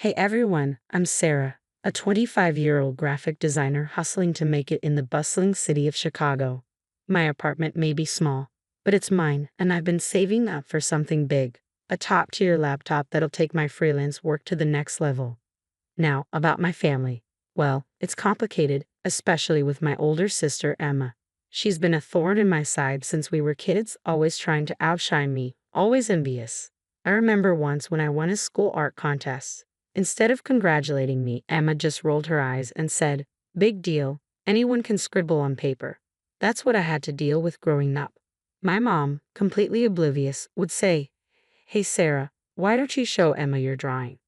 Hey everyone, I'm Sarah, a 25-year-old graphic designer hustling to make it in the bustling city of Chicago. My apartment may be small, but it's mine, and I've been saving up for something big, a top-tier laptop that'll take my freelance work to the next level. Now, about my family. Well, it's complicated, especially with my older sister Emma. She's been a thorn in my side since we were kids, always trying to outshine me, always envious. I remember once when I won a school art contest. Instead of congratulating me, Emma just rolled her eyes and said, "Big deal, anyone can scribble on paper." That's what I had to deal with growing up. My mom, completely oblivious, would say, "Hey Sarah, why don't you show Emma your drawing?"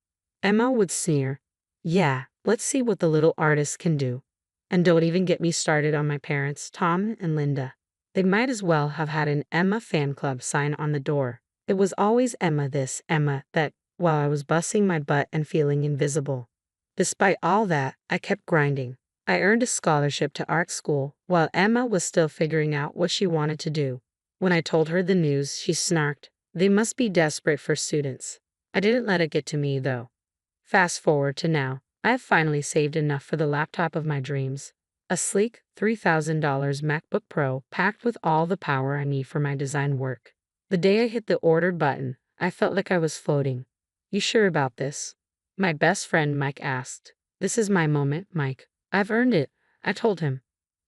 Emma would sneer, "Yeah, let's see what the little artist can do." And don't even get me started on my parents, Tom and Linda. They might as well have had an Emma fan club sign on the door. It was always Emma this, Emma that, while I was busting my butt and feeling invisible. Despite all that, I kept grinding. I earned a scholarship to art school while Emma was still figuring out what she wanted to do. When I told her the news, she snarked, "They must be desperate for students." I didn't let it get to me, though. Fast forward to now, I have finally saved enough for the laptop of my dreams. A sleek $3,000 MacBook Pro packed with all the power I need for my design work. The day I hit the ordered button, I felt like I was floating. "You sure about this?" my best friend Mike asked. "This is my moment, Mike. I've earned it," I told him.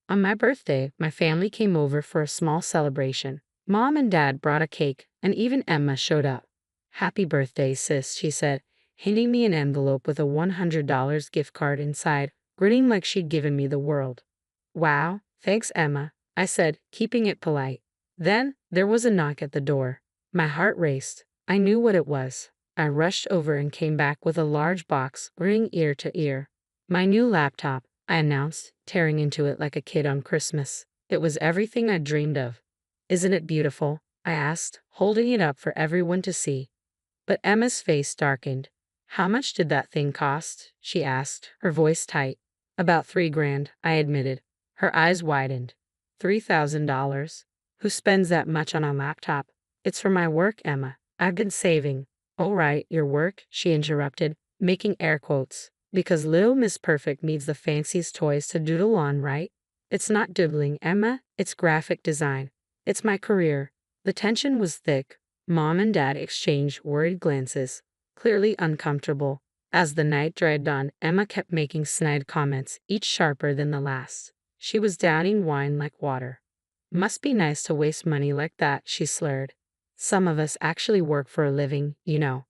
On my birthday, my family came over for a small celebration. Mom and Dad brought a cake, and even Emma showed up. "Happy birthday, sis," she said, handing me an envelope with a $100 gift card inside, grinning like she'd given me the world. "Wow, thanks, Emma," I said, keeping it polite. Then, there was a knock at the door. My heart raced. I knew what it was. I rushed over and came back with a large box, grinning ear to ear. "My new laptop," I announced, tearing into it like a kid on Christmas. It was everything I dreamed of. "Isn't it beautiful?" I asked, holding it up for everyone to see. But Emma's face darkened. "How much did that thing cost?" she asked, her voice tight. "About $3,000, I admitted. Her eyes widened. $3,000? Who spends that much on a laptop? "It's for my work, Emma. I've been saving." "Oh right, your work," she interrupted, making air quotes. "Because Little Miss Perfect needs the fanciest toys to doodle on, right?" "It's not doodling, Emma. It's graphic design. It's my career." The tension was thick. Mom and Dad exchanged worried glances, clearly uncomfortable. As the night dragged on, Emma kept making snide comments, each sharper than the last. She was downing wine like water. "Must be nice to waste money like that," she slurred. "Some of us actually work for a living, you know."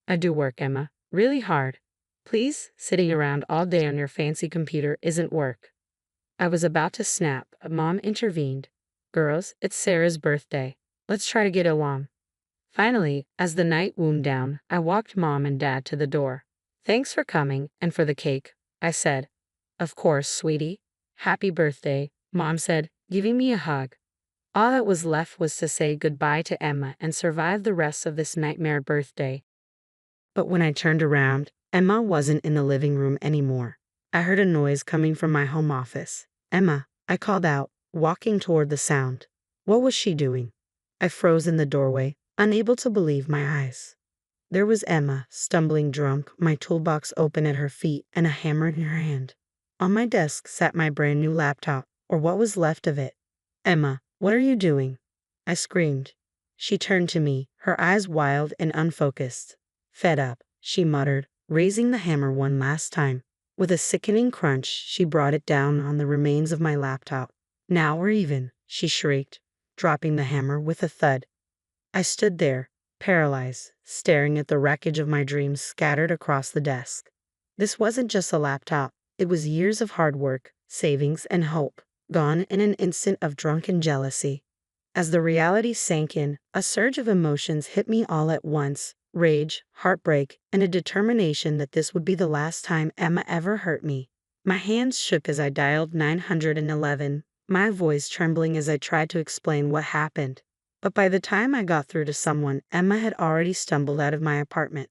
"I do work, Emma. Really hard." "Please, sitting around all day on your fancy computer isn't work." I was about to snap, but Mom intervened. "Girls, it's Sarah's birthday. Let's try to get along." Finally, as the night wound down, I walked Mom and Dad to the door. "Thanks for coming, and for the cake," I said. "Of course, sweetie. Happy birthday," Mom said, giving me a hug. All that was left was to say goodbye to Emma and survive the rest of this nightmare birthday. But when I turned around, Emma wasn't in the living room anymore. I heard a noise coming from my home office. "Emma," I called out, walking toward the sound. What was she doing? I froze in the doorway, unable to believe my eyes. There was Emma, stumbling drunk, my toolbox open at her feet and a hammer in her hand. On my desk sat my brand new laptop, or what was left of it. "Emma, what are you doing?" I screamed. She turned to me, her eyes wild and unfocused. "Fed up," she muttered, raising the hammer one last time. With a sickening crunch, she brought it down on the remains of my laptop. "Now we're even," she shrieked, dropping the hammer with a thud. I stood there, paralyzed, staring at the wreckage of my dreams scattered across the desk. This wasn't just a laptop. It was years of hard work, savings, and hope, gone in an instant of drunken jealousy. As the reality sank in, a surge of emotions hit me all at once: rage, heartbreak, and a determination that this would be the last time Emma ever hurt me. My hands shook as I dialed 911, my voice trembling as I tried to explain what happened. But by the time I got through to someone, Emma had already stumbled out of my apartment.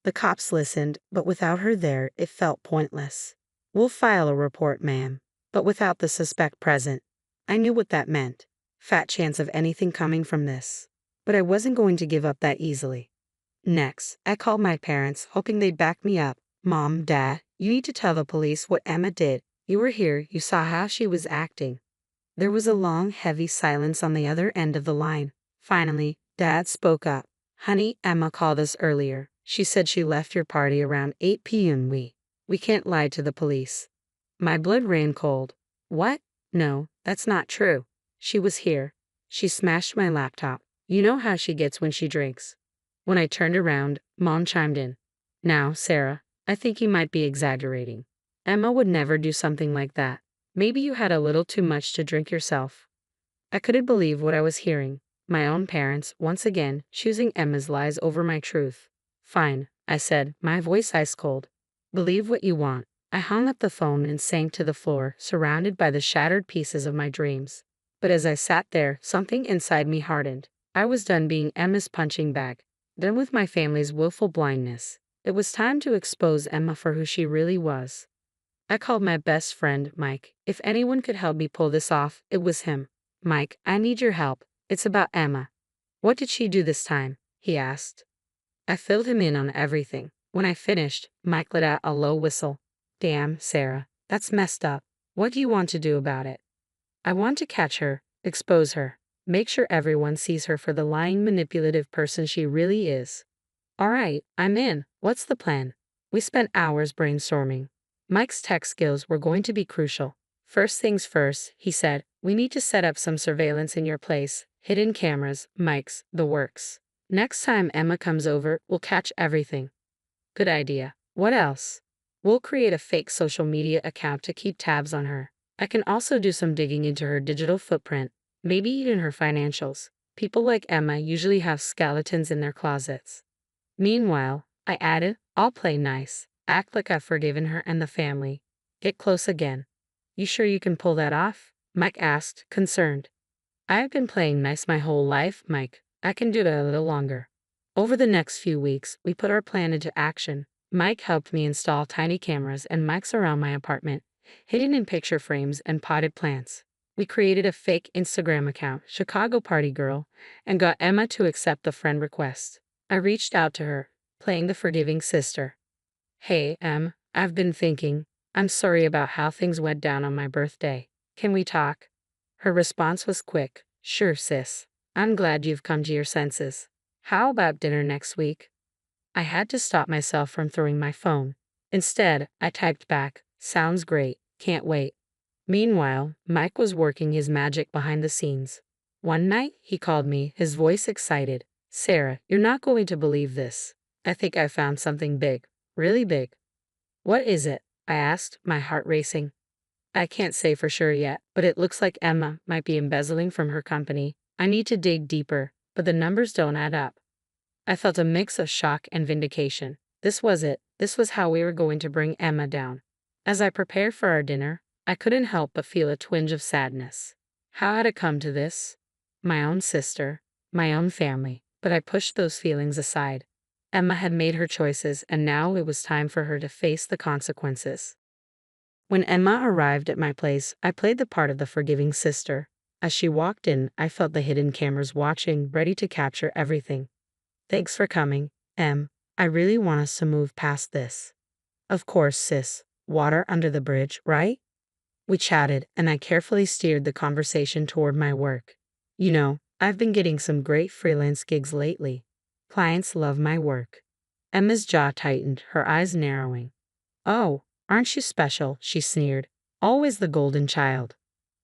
The cops listened, but without her there, it felt pointless. "We'll file a report, ma'am." But without the suspect present, I knew what that meant. Fat chance of anything coming from this. But I wasn't going to give up that easily. Next, I called my parents, hoping they'd back me up. Mom, Dad, you need to tell the police what Emma did. You were here, you saw how she was acting. There was a long, heavy silence on the other end of the line. Finally, Dad spoke up. Honey, Emma called us earlier. She said she left your party around 8 p.m. We can't lie to the police. My blood ran cold. What? No, that's not true. She was here. She smashed my laptop. You know how she gets when she drinks. When I turned around, Mom chimed in. Now, Sarah, I think you might be exaggerating. Emma would never do something like that. Maybe you had a little too much to drink yourself. I couldn't believe what I was hearing. My own parents, once again, choosing Emma's lies over my truth. Fine, I said, my voice ice cold. Believe what you want. I hung up the phone and sank to the floor, surrounded by the shattered pieces of my dreams. But as I sat there, something inside me hardened. I was done being Emma's punching bag. Done with my family's willful blindness. It was time to expose Emma for who she really was. I called my best friend, Mike. If anyone could help me pull this off, it was him. Mike, I need your help. It's about Emma. What did she do this time? He asked. I filled him in on everything. When I finished, Mike let out a low whistle. Damn, Sarah, that's messed up. What do you want to do about it? I want to catch her, expose her, make sure everyone sees her for the lying, manipulative person she really is. All right, I'm in. What's the plan? We spent hours brainstorming. Mike's tech skills were going to be crucial. First things first, he said, we need to set up some surveillance in your place, hidden cameras, mics, the works. Next time Emma comes over, we'll catch everything. Good idea. What else? We'll create a fake social media account to keep tabs on her. I can also do some digging into her digital footprint, maybe even her financials. People like Emma usually have skeletons in their closets. Meanwhile, I added, I'll play nice, act like I've forgiven her and the family. Get close again. You sure you can pull that off? Mike asked, concerned. I've been playing nice my whole life, Mike. I can do it a little longer. Over the next few weeks, we put our plan into action. Mike helped me install tiny cameras and mics around my apartment, hidden in picture frames and potted plants. We created a fake Instagram account, Chicago Party Girl, and got Emma to accept the friend request. I reached out to her, playing the forgiving sister. Hey, Em, I've been thinking. I'm sorry about how things went down on my birthday. Can we talk? Her response was quick. Sure, sis. I'm glad you've come to your senses. How about dinner next week? I had to stop myself from throwing my phone. Instead, I typed back, sounds great, can't wait. Meanwhile, Mike was working his magic behind the scenes. One night, he called me, his voice excited. Sarah, you're not going to believe this. I think I found something big. Really big. What is it? I asked, my heart racing. I can't say for sure yet, but it looks like Emma might be embezzling from her company. I need to dig deeper, but the numbers don't add up. I felt a mix of shock and vindication. This was it. This was how we were going to bring Emma down. As I prepared for our dinner, I couldn't help but feel a twinge of sadness. How had it come to this? My own sister, my own family, but I pushed those feelings aside. Emma had made her choices, and now it was time for her to face the consequences. When Emma arrived at my place, I played the part of the forgiving sister. As she walked in, I felt the hidden cameras watching, ready to capture everything. Thanks for coming, Em. I really want us to move past this. Of course, sis. Water under the bridge, right? We chatted, and I carefully steered the conversation toward my work. You know, I've been getting some great freelance gigs lately. Clients love my work. Emma's jaw tightened, her eyes narrowing. Oh, aren't you special? She sneered. Always the golden child.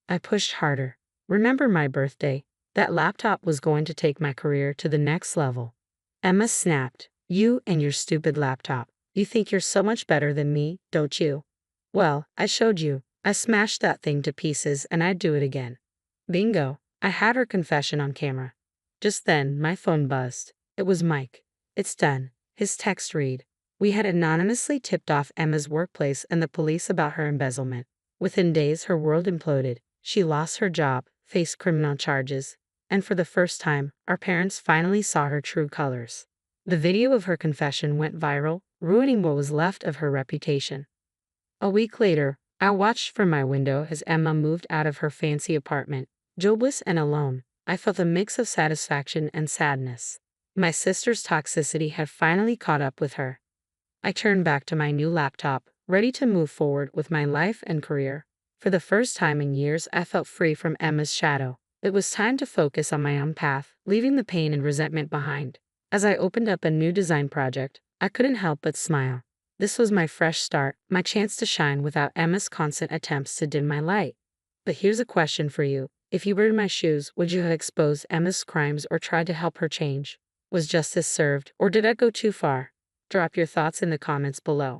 I pushed harder. Remember my birthday? That laptop was going to take my career to the next level. Emma snapped. You and your stupid laptop. You think you're so much better than me, don't you? Well, I showed you. I smashed that thing to pieces and I'd do it again. Bingo. I had her confession on camera. Just then, my phone buzzed. It was Mike. It's done. His text read. We had anonymously tipped off Emma's workplace and the police about her embezzlement. Within days, her world imploded. She lost her job, faced criminal charges, and for the first time, our parents finally saw her true colors. The video of her confession went viral, ruining what was left of her reputation. A week later, I watched from my window as Emma moved out of her fancy apartment. Jobless and alone, I felt a mix of satisfaction and sadness. My sister's toxicity had finally caught up with her. I turned back to my new laptop, ready to move forward with my life and career. For the first time in years, I felt free from Emma's shadow. It was time to focus on my own path, leaving the pain and resentment behind. As I opened up a new design project, I couldn't help but smile. This was my fresh start, my chance to shine without Emma's constant attempts to dim my light. But here's a question for you. If you were in my shoes, would you have exposed Emma's crimes or tried to help her change? Was justice served, or did I go too far? Drop your thoughts in the comments below.